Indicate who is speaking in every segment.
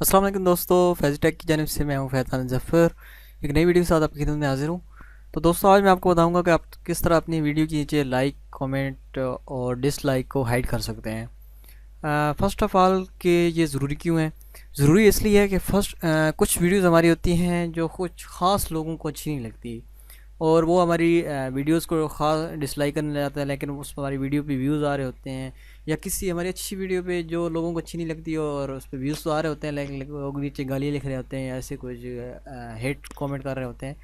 Speaker 1: अस्सलाम वालेकुम दोस्तों, फैज़टेक की जानिब से मैं हूं फैज़ान ज़फ़र। एक नई वीडियो के साथ आपकी खिदमत में हाज़िर हूं। तो दोस्तों, आज मैं आपको बताऊंगा कि आप किस तरह अपनी वीडियो के नीचे लाइक, कमेंट और डिसलाइक को हाइड कर सकते हैं। फ़र्स्ट ऑफ़ ऑल कि ये ज़रूरी क्यों है? ज़रूरी इसलिए है कि कुछ वीडियोज़ हमारी होती हैं जो कुछ ख़ास लोगों को अच्छी नहीं लगती, और वो हमारी वीडियोस को ख़ास डिसलाइक करने जाता है, लेकिन उस पर हमारी वीडियो पे व्यूज़ आ रहे होते हैं। या किसी हमारी अच्छी वीडियो पे जो लोगों को अच्छी नहीं लगती और उस पर व्यूज़ तो आ रहे होते हैं, लेकिन लोग नीचे गालियाँ लिख रहे होते हैं या ऐसे कुछ हेट कमेंट कर रहे होते हैं।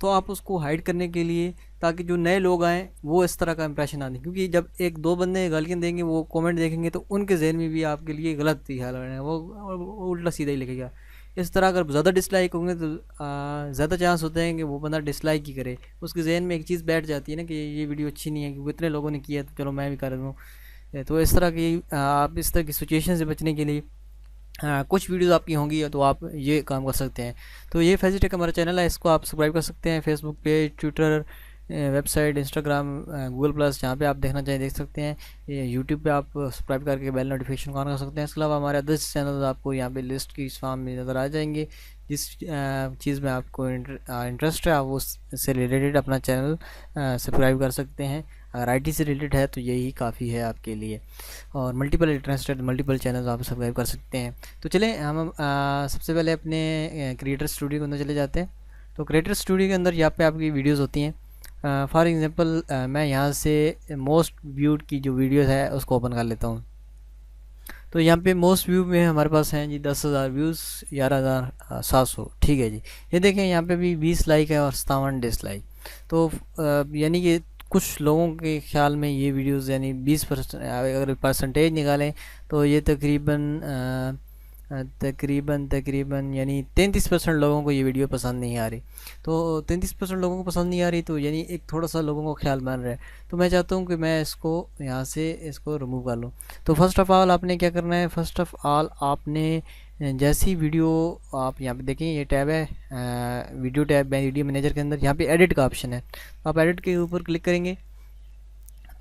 Speaker 1: तो आप उसको हाइड करने के लिए, ताकि जो नए लोग आएँ वो इस तरह का इंप्रेशन ना दें, क्योंकि जब एक दो बंदे गालियाँ देंगे, वो कमेंट देखेंगे, तो उनके जहन में भी आपके लिए गलत ख्याल है, वो उल्टा सीधा ही लिखेगा। इस तरह अगर ज़्यादा डिसलाइक होंगे तो ज़्यादा चांस होते हैं कि वो बंदा डिसलाइक ही करे। उसके जहन में एक चीज़ बैठ जाती है ना कि ये वीडियो अच्छी नहीं है, क्योंकि इतने लोगों ने किया तो चलो मैं भी कर दूँ। तो इस तरह की आप इस तरह की सिचुएशन से बचने के लिए कुछ वीडियोस आपकी होंगी तो आप ये काम कर सकते हैं। तो ये फैज़टेक हमारा चैनल है, इसको आप सब्सक्राइब कर सकते हैं। Facebook page, Twitter, website, Instagram, Google plus, जहाँ पे आप देखना चाहें देख सकते हैं। ये यूट्यूब पे आप सब्सक्राइब करके बेल नोटिफिकेशन ऑन कर सकते हैं। इसके अलावा हमारे अदर्स चैनल आपको यहाँ पे लिस्ट की इस फॉर्म में नज़र आ जाएंगे। जिस चीज़ में आपको इंटरेस्ट है, आप उससे रिलेटेड अपना चैनल सब्सक्राइब कर सकते हैं। अगर आईटी से रिलेटेड है तो यही काफ़ी है आपके लिए। और मल्टीपल इंटरेस्टेड मल्टीपल चैनल्स आप सब्सक्राइब कर सकते हैं। तो चलें हम सबसे पहले अपने क्रिएटर स्टूडियो के अंदर चले जाते हैं। तो क्रिएटर स्टूडियो के अंदर यहाँ पे आपकी वीडियोस होती हैं। फॉर एग्जांपल मैं यहाँ से मोस्ट व्यूड की जो वीडियोस है उसको ओपन कर लेता हूँ। तो यहाँ पे मोस्ट व्यू में हमारे पास हैं जी 10,000 व्यूज़, 11,700। ठीक है जी। ये देखें, यहाँ पे भी 20 लाइक है और 57 डिसलाइक। तो यानी कि कुछ लोगों के ख्याल में ये वीडियोस यानी 20% अगर परसेंटेज निकालें तो ये तकरीबन यानी 33% लोगों को ये वीडियो पसंद नहीं आ रही। तो 33% लोगों को पसंद नहीं आ रही, तो यानी एक थोड़ा सा लोगों को ख्याल बन रहा है। तो मैं चाहता हूँ कि मैं इसको यहाँ से इसको रिमूव कर लूँ। तो फर्स्ट ऑफ़ ऑल आपने क्या करना है, फर्स्ट ऑफ़ ऑल आपने जैसी वीडियो आप यहाँ पे देखें, ये टैब है वीडियो टैब वीडियो मैनेजर के अंदर, यहाँ पे एडिट का ऑप्शन है। आप एडिट के ऊपर क्लिक करेंगे।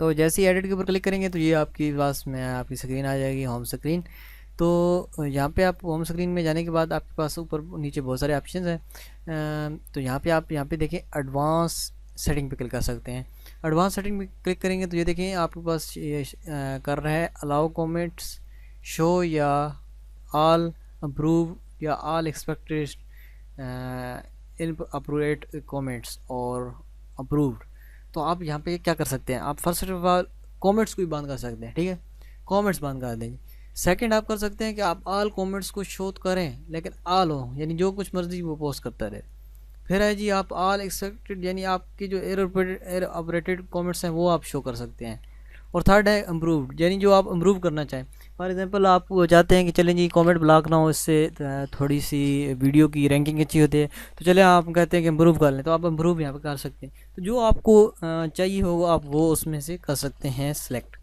Speaker 1: तो जैसे ही एडिट के ऊपर क्लिक करेंगे तो ये आपकी पास में आपकी स्क्रीन आ जाएगी, होम स्क्रीन। तो यहाँ पे आप होम स्क्रीन में जाने के बाद आपके पास ऊपर नीचे बहुत सारे ऑप्शंस हैं। तो यहाँ पे आप यहाँ पे देखें एडवांस सेटिंग पे क्लिक कर सकते हैं। एडवांस सेटिंग पे क्लिक करेंगे तो ये देखें आपके पास ये कर रहा है अलाउ कमेंट्स, शो या ऑल अप्रूव या ऑल एक्सपेक्टेड इन अप्रूवेड कमेंट्स और अप्रूव्ड। तो आप यहाँ पे क्या कर सकते हैं, आप फर्स्ट ऑफ ऑल कमेंट्स को भी बंद कर सकते हैं। ठीक है, कमेंट्स बंद कर देंगे। सेकंड आप कर सकते हैं कि आप ऑल कमेंट्स को शो करें, लेकिन ऑल हो यानी जो कुछ मर्जी वो पोस्ट करता रहे। फिर है जी आप ऑल एक्सेप्टेड यानी आपके जो एयर ऑपरेटेड कमेंट्स हैं वो आप शो कर सकते हैं। और थर्ड है अम्प्रूव्ड यानी जो आप अम्प्रूव करना चाहें। फॉर एग्जांपल आप चाहते हैं कि चलें जी कमेंट ब्लॉक ना हो, इससे थोड़ी सी वीडियो की रैंकिंग अच्छी होती है, तो चले आप कहते हैं कि अम्प्रूव कर लें, तो आप अम्प्रूव यहाँ पर कर सकते हैं। तो जो आपको चाहिए हो आप वो उसमें से कर सकते हैं select.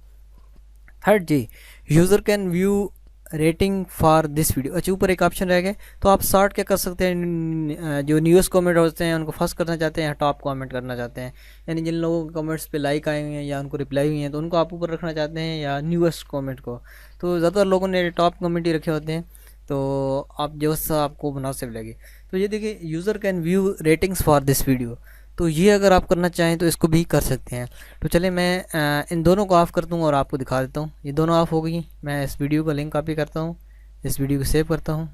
Speaker 1: Third G, user can view rating for this video. अच्छा, ऊपर एक ऑप्शन रह गया, तो आप शॉर्ट क्या कर सकते हैं, जो न्यूज़ कमेंट होते हैं उनको फर्स्ट करना चाहते हैं, टॉप कमेंट करना चाहते हैं, यानी जिन लोगों के कमेंट्स पे लाइक आए हुए हैं या उनको रिप्लाई हुई हैं तो उनको आप ऊपर रखना चाहते हैं, या न्यूएस्ट कमेंट को। तो ज़्यादातर लोगों ने टॉप कमेंट ही रखे होते हैं, तो आप जो सा आपको मुनासिब लगे। तो ये देखिए, user can view ratings for this video, तो ये अगर आप करना चाहें तो इसको भी कर सकते हैं। तो चले मैं इन दोनों को ऑफ़ कर दूँ और आपको दिखा देता हूँ। ये दोनों ऑफ़ हो गई। मैं इस वीडियो का लिंक कॉपी करता हूँ, इस वीडियो को सेव करता हूँ,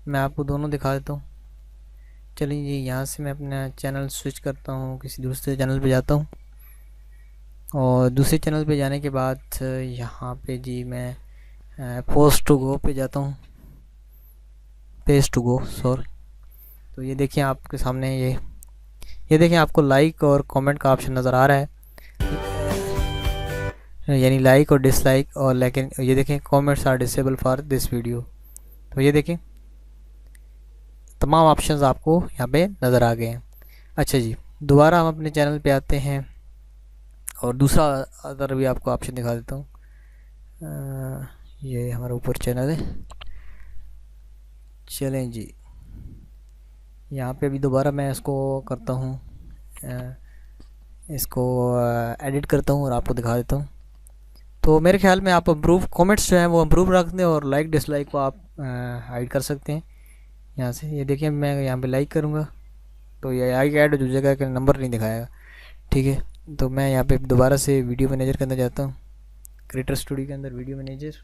Speaker 1: मैं आपको दोनों दिखा देता हूँ। चलिए जी, यहाँ से मैं अपना चैनल स्विच करता हूँ, किसी दूसरे चैनल पे जाता हूँ, और दूसरे चैनल पे जाने के बाद यहाँ पे जी मैं पोस्ट टू गो पे जाता हूँ, पेज टू गो सॉरी। तो ये देखिए आपके सामने ये देखिए आपको लाइक और कमेंट का ऑप्शन नज़र आ रहा है, यानी लाइक और डिसलाइक, और लेकिन ये देखें comments are disable for this video. तो ये देखें तमाम ऑप्शंस आपको यहाँ पे नज़र आ गए हैं। अच्छा जी, दोबारा हम अपने चैनल पे आते हैं और दूसरा अदर भी आपको ऑप्शन दिखा देता हूँ। ये हमारा ऊपर चैनल है। चलें जी, यहाँ पे अभी दोबारा मैं इसको करता हूँ, इसको एडिट करता हूँ और आपको दिखा देता हूँ। तो मेरे ख्याल में आप अप्रूव कमेंट्स जो हैं वो अप्रूव रख दें, और लाइक डिसलाइक को आप हाइड कर सकते हैं यहाँ से। ये देखिए मैं यहाँ पे लाइक करूँगा तो ये आई ऐड हो जाएगा कि नंबर नहीं दिखाएगा। ठीक है, तो मैं यहाँ पे दोबारा से वीडियो मैनेजर के अंदर जाता हूँ, क्रिएटर स्टूडियो के अंदर वीडियो मैनेजर,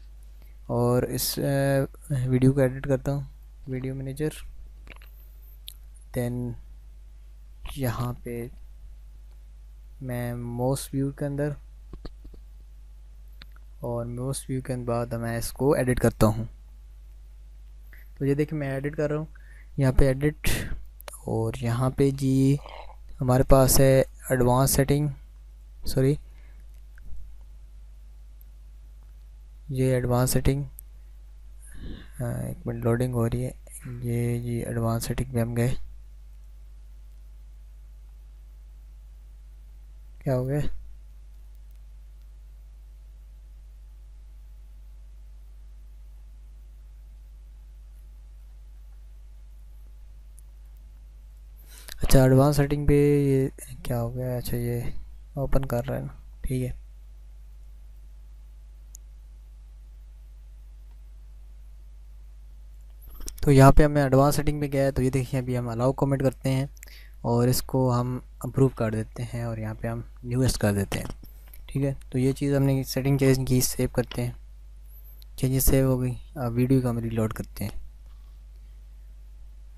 Speaker 1: और इस वीडियो को एडिट करता हूँ, वीडियो मैनेजर। देन यहाँ पे मैं मोस्ट व्यू के अंदर, और मोस्ट व्यू के बाद मैं इसको एडिट करता हूँ। तो ये देखिए मैं एडिट कर रहा हूँ, यहाँ पे एडिट, और यहाँ पे जी हमारे पास है एडवांस सेटिंग, सॉरी ये एडवांस सेटिंग, एक मिनट लोडिंग हो रही है। ये जी एडवांस सेटिंग पे हम गए, क्या हो गया? अच्छा एडवांस सेटिंग पे ये क्या हो गया? अच्छा ये ओपन कर रहा है ना, ठीक है। तो यहाँ पे हमें एडवांस सेटिंग पे गया है, तो ये देखिए अभी हम अलाउ कमेंट करते हैं और इसको हम अप्रूव कर देते हैं और यहाँ पे हम न्यूएस्ट कर देते हैं। ठीक है, तो ये चीज़ हमने सेटिंग चेंज की, सेव करते हैं, चेंजेस सेव हो गई। अब वीडियो को हम रिलोड करते हैं।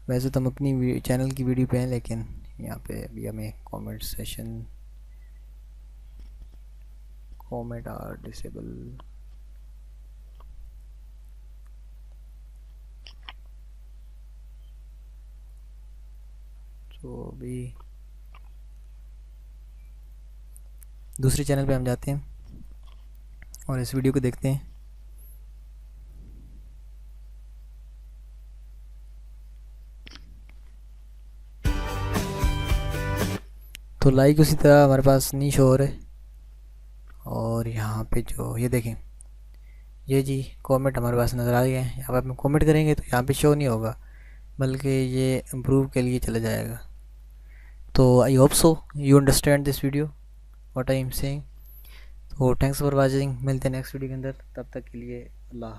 Speaker 1: वैसे तो हम अपनी चैनल की वीडियो पे हैं, लेकिन यहाँ पे अभी हमें comment session, comment are disable, तो अभी दूसरे चैनल पे हम जाते हैं और इस वीडियो को देखते हैं। तो लाइक उसी तरह हमारे पास नहीं शो हो रहे, और यहाँ पे जो ये देखें ये जी कमेंट हमारे पास नज़र आ गए हैं। अब हम कमेंट करेंगे तो यहाँ पे शो नहीं होगा, बल्कि ये इम्प्रूव के लिए चला जाएगा। तो I hope so you understand this video what I am saying. तो थैंक्स फॉर वाचिंग, मिलते हैं नेक्स्ट वीडियो के अंदर, तब तक के लिए अल्लाह।